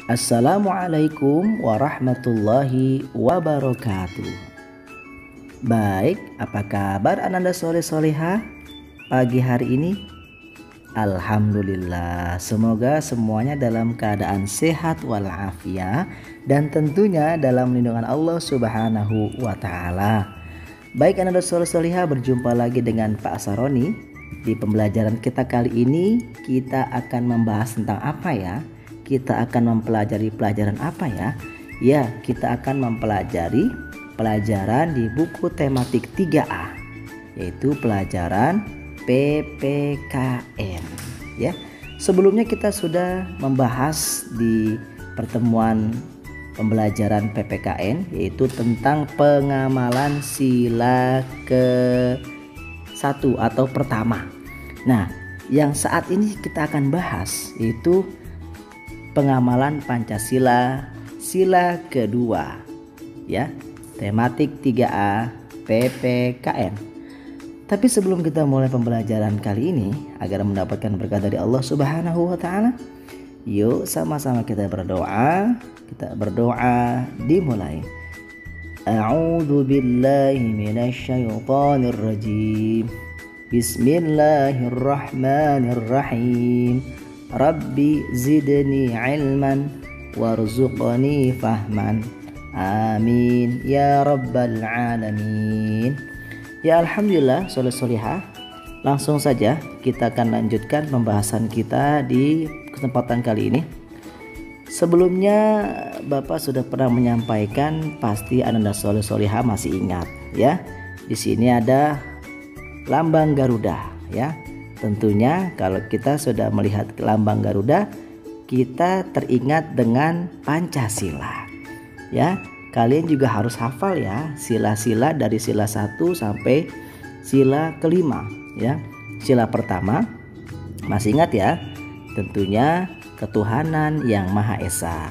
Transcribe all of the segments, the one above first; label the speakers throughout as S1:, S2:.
S1: Assalamualaikum warahmatullahi wabarakatuh. Baik, apa kabar Ananda soleh-soleha pagi hari ini? Alhamdulillah, semoga semuanya dalam keadaan sehat walafiat dan tentunya dalam lindungan Allah Subhanahu wa Ta'ala. Baik Ananda soleh-soleha, berjumpa lagi dengan Pak Saroni. Di pembelajaran kita kali ini kita akan membahas tentang apa ya? Kita akan mempelajari pelajaran apa ya? Ya, kita akan mempelajari pelajaran di buku tematik 3A, yaitu pelajaran PPKN ya. Sebelumnya kita sudah membahas di pertemuan pembelajaran PPKN, yaitu tentang pengamalan sila ke-1 atau pertama. Nah, yang saat ini kita akan bahas yaitu pengamalan Pancasila sila kedua ya, tematik 3A PPKN. Tapi sebelum kita mulai pembelajaran kali ini agar mendapatkan berkah dari Allah Subhanahu wa Ta'ala, yuk sama-sama kita berdoa. Kita berdoa, dimulai. A'udzu billahi minasyaitonir rajim. Bismillahirrahmanirrahim. Rabbi zidni ilman warzuqni fahman. Amin ya rabbal alamin. Ya alhamdulillah soleh-solehah, langsung saja kita akan lanjutkan pembahasan kita di kesempatan kali ini. Sebelumnya Bapak sudah pernah menyampaikan, pasti Ananda soleh-solehah masih ingat ya. Di sini ada lambang Garuda ya. Tentunya kalau kita sudah melihat lambang Garuda, kita teringat dengan Pancasila ya. Kalian juga harus hafal ya sila-sila dari sila 1 sampai sila kelima ya. Sila pertama masih ingat ya, tentunya ketuhanan yang Maha Esa.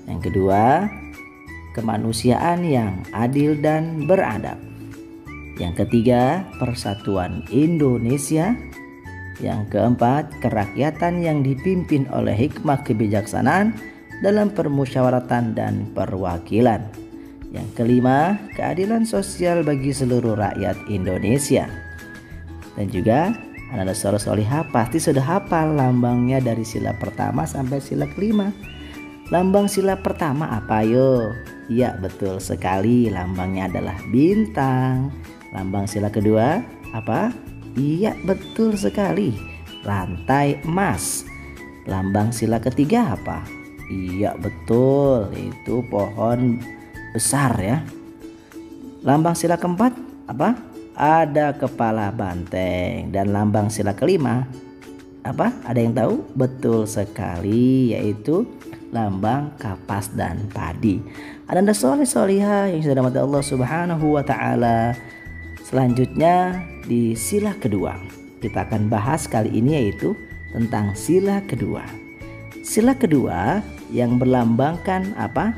S1: Yang kedua, kemanusiaan yang adil dan beradab. Yang ketiga, persatuan Indonesia. Yang keempat, kerakyatan yang dipimpin oleh hikmah kebijaksanaan dalam permusyawaratan dan perwakilan. Yang kelima, keadilan sosial bagi seluruh rakyat Indonesia. Dan juga Ananda soleh-solehah pasti sudah hafal lambangnya dari sila pertama sampai sila kelima. Lambang sila pertama apa yo? Iya betul sekali, lambangnya adalah bintang. Lambang sila kedua apa? Iya betul sekali, rantai emas. Lambang sila ketiga apa? Iya betul, itu pohon besar ya. Lambang sila keempat apa? Ada kepala banteng. Dan lambang sila kelima apa? Ada yang tahu? Betul sekali, yaitu lambang kapas dan padi. Ananda soleh-solehah yang sudah dirahmati Allah Subhanahu wa Ta'ala. Selanjutnya di sila kedua kita akan bahas kali ini, yaitu tentang sila kedua. Sila kedua yang berlambangkan apa?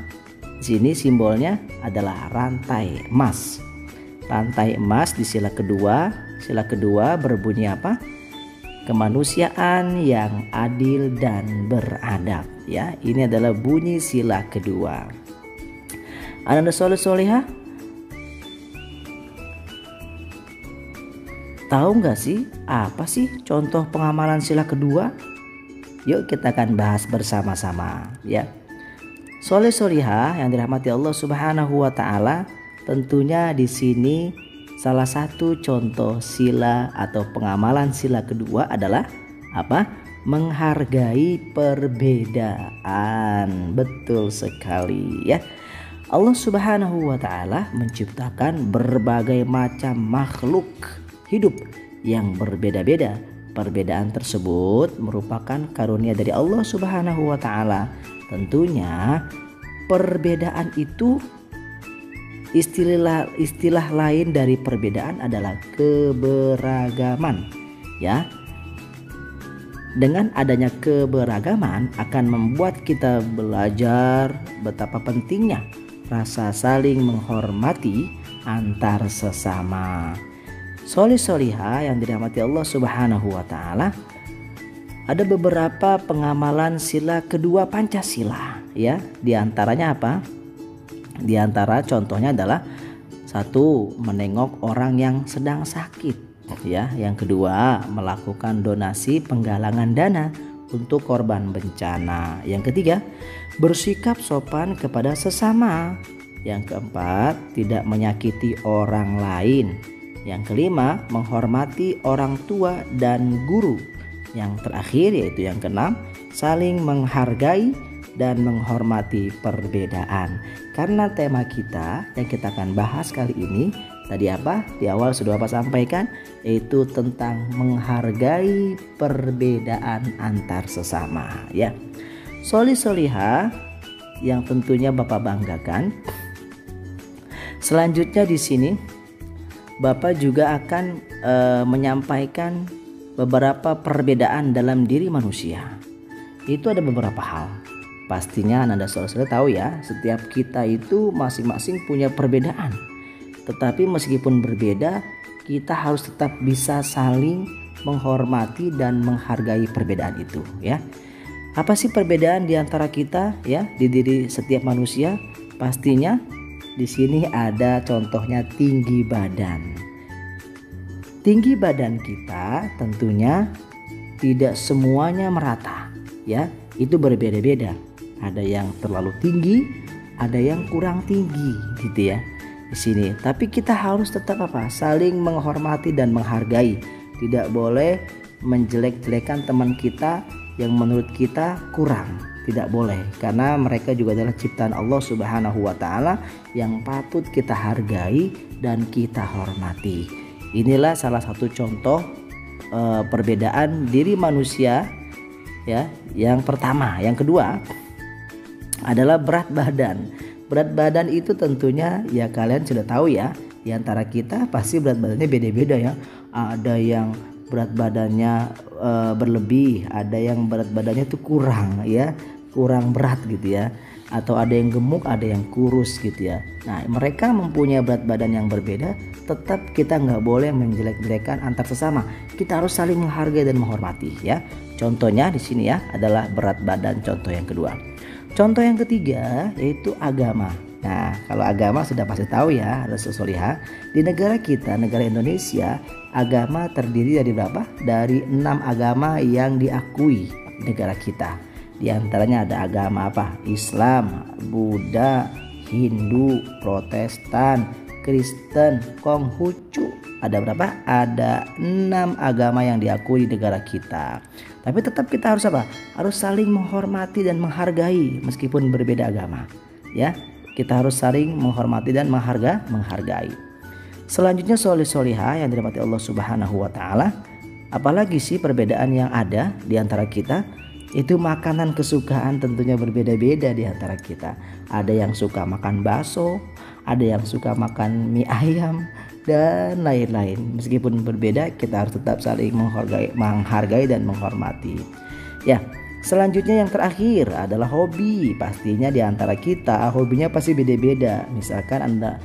S1: Di sini simbolnya adalah rantai emas. Rantai emas di sila kedua. Sila kedua berbunyi apa? Kemanusiaan yang adil dan beradab ya. Ini adalah bunyi sila kedua. Ananda soleh-solehah, tahu nggak sih apa sih contoh pengamalan sila kedua? Yuk kita akan bahas bersama-sama ya. Soleh-solehah yang dirahmati Allah Subhanahu wa Ta'ala, tentunya di sini salah satu contoh sila atau pengamalan sila kedua adalah apa? Menghargai perbedaan. Betul sekali ya. Allah Subhanahu wa Ta'ala menciptakan berbagai macam makhluk hidup yang berbeda-beda. Perbedaan tersebut merupakan karunia dari Allah Subhanahu wa Ta'ala. Tentunya perbedaan itu, istilah lain dari perbedaan adalah keberagaman ya. Dengan adanya keberagaman akan membuat kita belajar betapa pentingnya rasa saling menghormati antar sesama. Soleh-solehah yang dirahmati Allah Subhanahu wa Ta'ala, ada beberapa pengamalan sila kedua Pancasila ya. Di antaranya apa? Di antara contohnya adalah satu, menengok orang yang sedang sakit, ya. Yang kedua, melakukan donasi penggalangan dana untuk korban bencana. Yang ketiga, bersikap sopan kepada sesama. Yang keempat, tidak menyakiti orang lain. Yang kelima, menghormati orang tua dan guru. Yang terakhir yaitu yang keenam, saling menghargai dan menghormati perbedaan. Karena tema kita yang kita akan bahas kali ini tadi apa? Di awal sudah Bapak sampaikan, yaitu tentang menghargai perbedaan antar sesama, ya. Solih-solihah yang tentunya Bapak banggakan. Selanjutnya di sini Bapak juga akan menyampaikan beberapa perbedaan dalam diri manusia. Itu ada beberapa hal. Pastinya Anda saudara tahu ya, setiap kita itu masing-masing punya perbedaan. Tetapi meskipun berbeda, kita harus tetap bisa saling menghormati dan menghargai perbedaan itu, ya. Apa sih perbedaan di antara kita, ya, di diri setiap manusia? Pastinya di sini ada contohnya tinggi badan. Tinggi badan kita tentunya tidak semuanya merata, ya. Itu berbeda-beda. Ada yang terlalu tinggi, ada yang kurang tinggi, gitu ya. Di sini, tapi kita harus tetap apa? Saling menghormati dan menghargai. Tidak boleh menjelek-jelekan teman kita yang menurut kita kurang. Tidak boleh, karena mereka juga adalah ciptaan Allah Subhanahu wa taala yang patut kita hargai dan kita hormati. Inilah salah satu contoh perbedaan diri manusia, ya. Yang pertama, yang kedua adalah berat badan. Berat badan itu tentunya ya kalian sudah tahu ya, di antara kita pasti berat badannya beda-beda ya. Ada yang berat badannya berlebih, ada yang berat badannya itu kurang, ya, kurang berat gitu ya. Atau ada yang gemuk, ada yang kurus gitu ya. Nah, mereka mempunyai berat badan yang berbeda, tetap kita nggak boleh menjelek-jelekan antar sesama. Kita harus saling menghargai dan menghormati, ya. Contohnya di sini ya adalah berat badan, contoh yang kedua. Contoh yang ketiga yaitu agama. Nah, kalau agama sudah pasti tahu ya, ada solihah. Di negara kita, negara Indonesia, agama terdiri dari berapa? Dari 6 agama yang diakui negara kita. Di antaranya ada agama apa? Islam, Buddha, Hindu, Protestan, Kristen, Konghucu. Ada berapa? Ada 6 agama yang diakui di negara kita. Tapi tetap kita harus apa? Harus saling menghormati dan menghargai meskipun berbeda agama, ya. Kita harus saling menghormati dan menghargai. Selanjutnya solih-solihah yang dirahmati Allah Subhanahu wa taala. Apalagi sih perbedaan yang ada di antara kita? Itu makanan kesukaan tentunya berbeda-beda di antara kita. Ada yang suka makan bakso, ada yang suka makan mie ayam, dan lain-lain. Meskipun berbeda, kita harus tetap saling menghargai dan menghormati. Ya, selanjutnya yang terakhir adalah hobi. Pastinya di antara kita hobinya pasti beda-beda. Misalkan Anda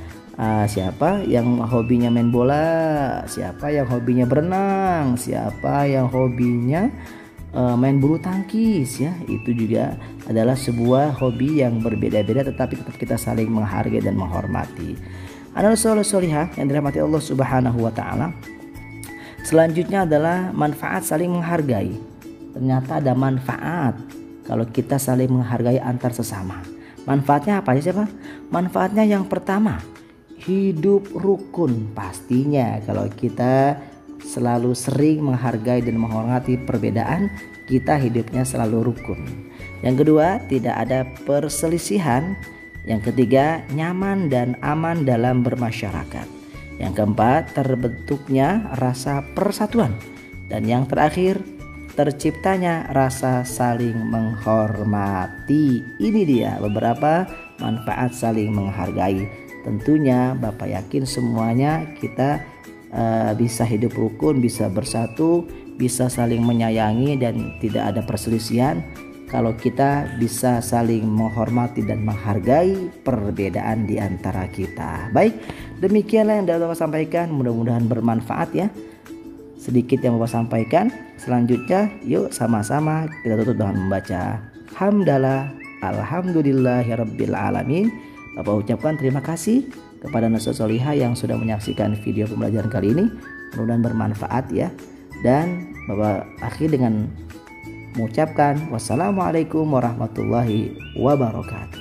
S1: siapa yang hobinya main bola, siapa yang hobinya berenang, siapa yang hobinya main bulu tangkis, ya. Itu juga adalah sebuah hobi yang berbeda-beda, tetapi tetap kita saling menghargai dan menghormati. Adalah solihah yang dirahmati Allah Subhanahu wa taala. Selanjutnya adalah manfaat saling menghargai. Ternyata ada manfaat kalau kita saling menghargai antar sesama. Manfaatnya apa aja, siapa? Manfaatnya yang pertama, hidup rukun. Pastinya kalau kita selalu sering menghargai dan menghormati perbedaan, kita hidupnya selalu rukun. Yang kedua, tidak ada perselisihan. Yang ketiga, nyaman dan aman dalam bermasyarakat. Yang keempat, terbentuknya rasa persatuan. Dan yang terakhir, terciptanya rasa saling menghormati. Ini dia beberapa manfaat saling menghargai. Tentunya Bapak yakin semuanya kita bisa hidup rukun, bisa bersatu, bisa saling menyayangi dan tidak ada perselisihan kalau kita bisa saling menghormati dan menghargai perbedaan di antara kita. Baik, demikianlah yang dapat Bapak sampaikan, mudah-mudahan bermanfaat ya. Sedikit yang Bapak sampaikan. Selanjutnya yuk sama-sama kita tutup dengan membaca hamdalah Alhamdulillahirabbil alamin. Bapak ucapkan terima kasih kepada Nusrat Solihah yang sudah menyaksikan video pembelajaran kali ini. Mudah-mudahan bermanfaat ya. Dan Bapak akhir dengan mengucapkan wassalamualaikum warahmatullahi wabarakatuh.